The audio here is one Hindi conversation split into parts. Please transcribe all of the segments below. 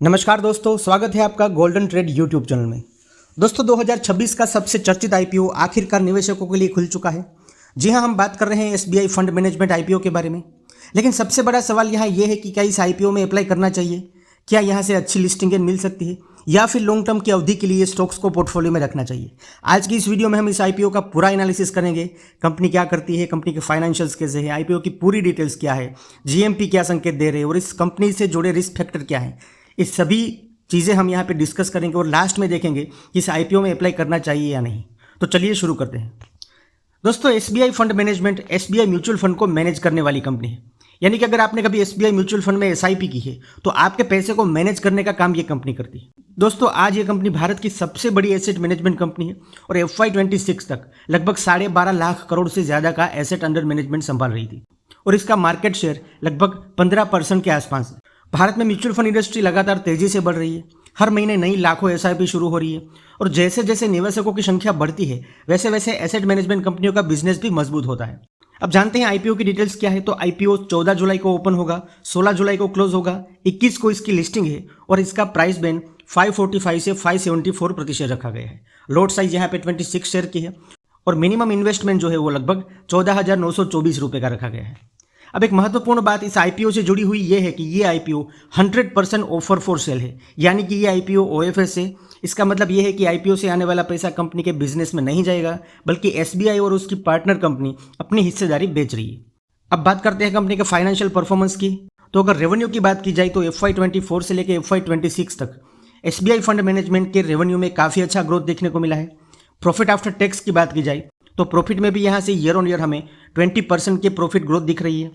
नमस्कार दोस्तों, स्वागत है आपका गोल्डन ट्रेड यूट्यूब चैनल में। दोस्तों 2026 का सबसे चर्चित आईपीओ आखिरकार निवेशकों के लिए खुल चुका है। जी हां, हम बात कर रहे हैं एसबीआई फंड मैनेजमेंट आईपीओ के बारे में। लेकिन सबसे बड़ा सवाल यहाँ ये है कि क्या इस आईपीओ में अप्लाई करना चाहिए, क्या यहाँ से अच्छी लिस्टिंग गेन मिल सकती है या फिर लॉन्ग टर्म की अवधि के लिए स्टॉक्स को पोर्टफोलियो में रखना चाहिए। आज की इस वीडियो में हम इस आईपीओ का पूरा एनालिसिस करेंगे। कंपनी क्या करती है, कंपनी के फाइनेंशियल्स कैसे हैं, आईपीओ की पूरी डिटेल्स क्या है, जीएमपी क्या संकेत दे रहे हैं और इस कंपनी से जुड़े रिस्क फैक्टर क्या है, इस सभी चीज़ें हम यहाँ पे डिस्कस करेंगे और लास्ट में देखेंगे कि इस आईपीओ में अप्लाई करना चाहिए या नहीं। तो चलिए शुरू करते हैं। दोस्तों SBI fund management SBI mutual fund को मैनेज करने वाली कंपनी है। यानी कि अगर आपने कभी एसबीआई म्यूचुअल फंड में एसआईपी की है तो आपके पैसे को मैनेज करने का काम ये कंपनी करती है। दोस्तों आज ये कंपनी भारत की सबसे बड़ी एसेट मैनेजमेंट कंपनी है और FY26 तक लगभग 12.5 लाख करोड़ से ज़्यादा का एसेट अंडर मैनेजमेंट संभाल रही थी और इसका मार्केट शेयर लगभग 15% के आसपास है। भारत में म्यूचुअल फंड इंडस्ट्री लगातार तेजी से बढ़ रही है। हर महीने नई लाखों एसआईपी शुरू हो रही है और जैसे जैसे निवेशकों की संख्या बढ़ती है वैसे वैसे एसेट मैनेजमेंट कंपनियों का बिजनेस भी मजबूत होता है। अब जानते हैं आईपीओ की डिटेल्स क्या है। तो आईपीओ 14 जुलाई को ओपन होगा, 16 जुलाई को क्लोज होगा, 21 को इसकी लिस्टिंग है और इसका प्राइस बैंड 545 से 574 प्रतिशत रखा गया है। लॉट साइज यहाँ पे 26 शेयर की है और मिनिमम इन्वेस्टमेंट जो है वो लगभग 14,924 रुपये का रखा गया है। अब एक महत्वपूर्ण बात इस आईपीओ से जुड़ी हुई ये है कि ये आईपीओ 100% ऑफर फॉर सेल है, यानी कि ये आईपीओ ओएफएस है। इसका मतलब ये है कि आईपीओ से आने वाला पैसा कंपनी के बिजनेस में नहीं जाएगा बल्कि एसबीआई और उसकी पार्टनर कंपनी अपनी हिस्सेदारी बेच रही है। अब बात करते हैं कंपनी के फाइनेंशियल परफॉर्मेंस की। तो अगर रेवेन्यू की बात की जाए तो FY24 से लेकर FY26 तक एसबीआई फंड मैनेजमेंट के रेवेन्यू में काफ़ी अच्छा ग्रोथ देखने को मिला है। प्रॉफिट आफ्टर टैक्स की बात की जाए तो प्रॉफिट में भी यहाँ से ईयर ऑन ईयर हमें 20% के प्रॉफिट ग्रोथ दिख रही है।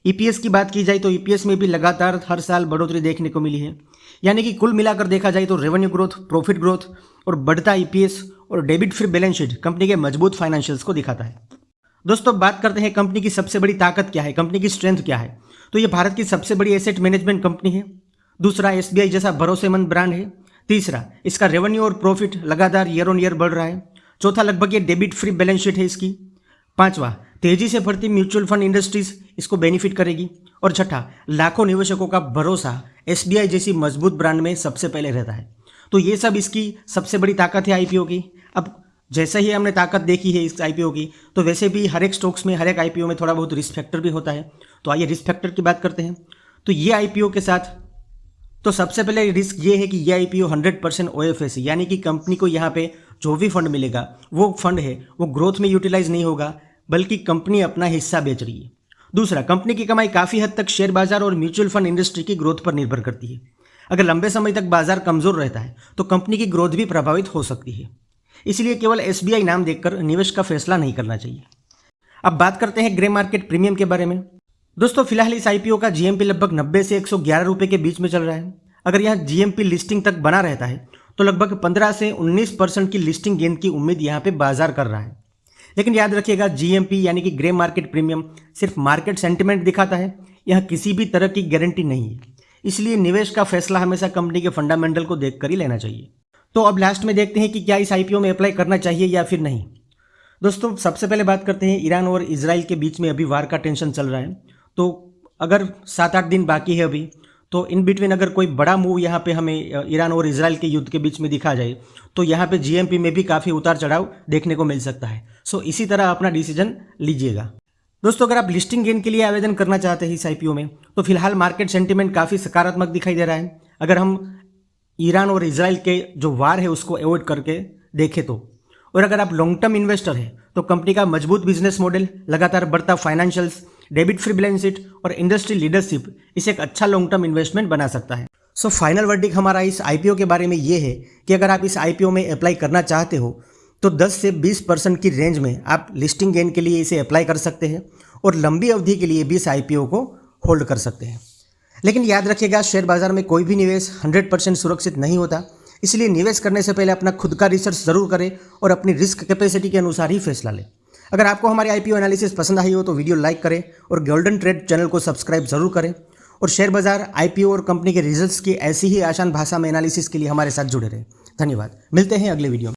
ईपीएस की बात की जाए तो ईपीएस में भी लगातार हर साल बढ़ोतरी देखने को मिली है। यानी कि कुल मिलाकर देखा जाए तो रेवेन्यू ग्रोथ, प्रॉफिट ग्रोथ और बढ़ता ईपीएस और debit free balance sheet company के मजबूत फाइनेंशियल्स को दिखाता है। दोस्तों बात करते हैं कंपनी की सबसे बड़ी ताकत क्या है, कंपनी की स्ट्रेंथ क्या है। तो ये भारत की सबसे बड़ी एसेट मैनेजमेंट कंपनी है। दूसरा, एसबीआई जैसा भरोसेमंद ब्रांड है। तीसरा, इसका रेवेन्यू और प्रॉफिट लगातार ईयर ऑन ईयर बढ़ रहा है। चौथा, लगभग ये डेबिट फ्री बैलेंस शीट है इसकी। पांचवा, तेजी से बढ़ती म्यूचुअल फंड इंडस्ट्रीज इसको बेनिफिट करेगी। और छठा, लाखों निवेशकों का भरोसा एसबीआई जैसी मजबूत ब्रांड में सबसे पहले रहता है। तो ये सब इसकी सबसे बड़ी ताकत है आईपीओ की। अब जैसे ही हमने ताकत देखी है इस आईपीओ की, तो वैसे भी हर एक स्टॉक्स में, हर एक आईपीओ में थोड़ा बहुत रिस्क फैक्टर भी होता है। तो आइए रिस्क फैक्टर की बात करते हैं। तो ये आईपीओ के साथ तो सबसे पहले रिस्क ये है कि ये आईपीओ 100% ओएफएस है, यानी कि कंपनी को यहाँ पे जो भी फंड मिलेगा वो फंड है वो ग्रोथ में यूटिलाइज नहीं होगा बल्कि कंपनी अपना हिस्सा बेच रही है। दूसरा, कंपनी की कमाई काफ़ी हद तक शेयर बाजार और म्यूचुअल फंड इंडस्ट्री की ग्रोथ पर निर्भर करती है। अगर लंबे समय तक बाजार कमज़ोर रहता है तो कंपनी की ग्रोथ भी प्रभावित हो सकती है। इसलिए केवल एसबीआई नाम देखकर निवेश का फैसला नहीं करना चाहिए। अब बात करते हैं ग्रे मार्केट प्रीमियम के बारे में। दोस्तों फिलहाल इस आईपीओ का जीएमपी लगभग 90 से 111 रुपये के बीच में चल रहा है। अगर यहाँ जीएमपी लिस्टिंग तक बना रहता है तो लगभग 15 से 19% की लिस्टिंग गेन की उम्मीद यहाँ पे बाजार कर रहा है। लेकिन याद रखिएगा, जीएमपी यानी कि ग्रे मार्केट प्रीमियम सिर्फ मार्केट सेंटिमेंट दिखाता है, यह किसी भी तरह की गारंटी नहीं है। इसलिए निवेश का फैसला हमेशा कंपनी के फंडामेंटल को देखकर ही लेना चाहिए। तो अब लास्ट में देखते हैं कि क्या इस आईपीओ में अप्लाई करना चाहिए या फिर नहीं। दोस्तों सबसे पहले बात करते हैं, ईरान और इजराइल के बीच में अभी वार का टेंशन चल रहा है। तो अगर 7-8 दिन बाकी है अभी, तो इन बिटवीन अगर कोई बड़ा मूव यहाँ पे हमें ईरान और इजराइल के युद्ध के बीच में दिखा जाए तो यहाँ पे जीएमपी में भी काफ़ी उतार चढ़ाव देखने को मिल सकता है। सो इसी तरह अपना डिसीजन लीजिएगा। दोस्तों अगर आप लिस्टिंग गेन के लिए आवेदन करना चाहते हैं इस आईपीओ में तो फिलहाल मार्केट सेंटिमेंट काफ़ी सकारात्मक दिखाई दे रहा है। अगर हम ईरान और इजराइल के जो वार है उसको अवॉइड करके देखें तो, और अगर आप लॉन्ग टर्म इन्वेस्टर हैं तो कंपनी का मजबूत बिजनेस मॉडल, लगातार बढ़ता financials, debit free balance sheet और इंडस्ट्री लीडरशिप इसे एक अच्छा लॉन्ग टर्म इन्वेस्टमेंट बना सकता है। सो फाइनल वर्डिक्ट हमारा इस आईपीओ के बारे में ये है कि अगर आप इस आईपीओ में अप्लाई करना चाहते हो तो 10 से 20% की रेंज में आप लिस्टिंग गेन के लिए इसे अप्लाई कर सकते हैं और लंबी अवधि के लिए भी इस आईपीओ को होल्ड कर सकते हैं। लेकिन याद रखिएगा, शेयर बाजार में कोई भी निवेश 100% सुरक्षित नहीं होता। इसलिए निवेश करने से पहले अपना खुद का रिसर्च जरूर करें और अपनी रिस्क कैपेसिटी के अनुसार ही फैसला लें। अगर आपको हमारी आईपीओ एनालिसिस पसंद आई हो तो वीडियो लाइक करें और गोल्डन ट्रेड चैनल को सब्सक्राइब जरूर करें। और शेयर बाजार, आईपीओ और कंपनी के रिजल्ट्स की ऐसी ही आसान भाषा में एनालिसिस के लिए हमारे साथ जुड़े रहें। धन्यवाद। मिलते हैं अगले वीडियो में।